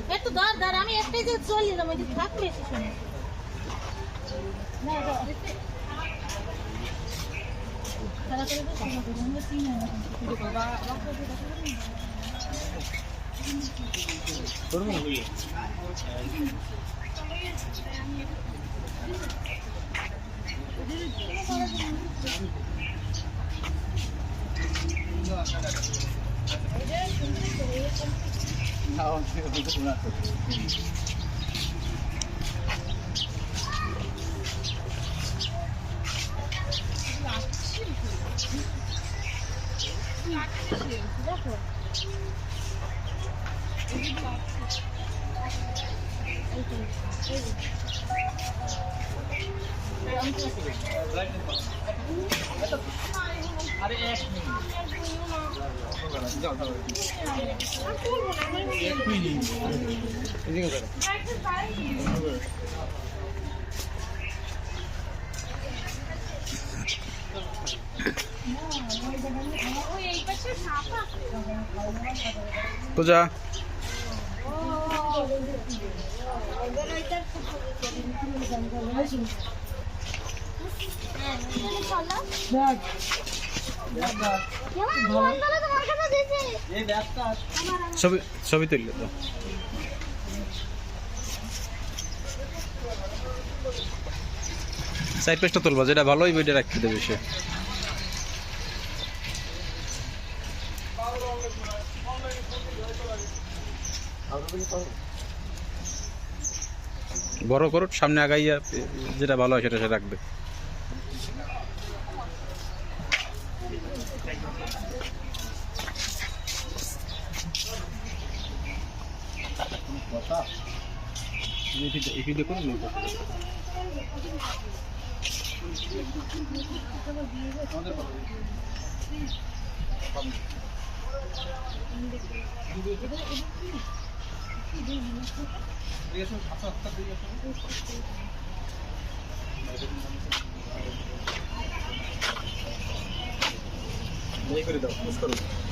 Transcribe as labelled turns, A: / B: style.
A: একটু দর আমি একটাই যে চলে এলাম ওই যে থাকবে শুনে
B: আরে এক মিনিট
C: পূজা ছবি ছবি তুললে তো সাইড পেজটা তুলবা যেটা ভালো ওই বইটা রাখতে দেবে সে বড় করো সামনে আগাইয়া যেটা ভালো হয় সেটা সে রাখবে করে দাও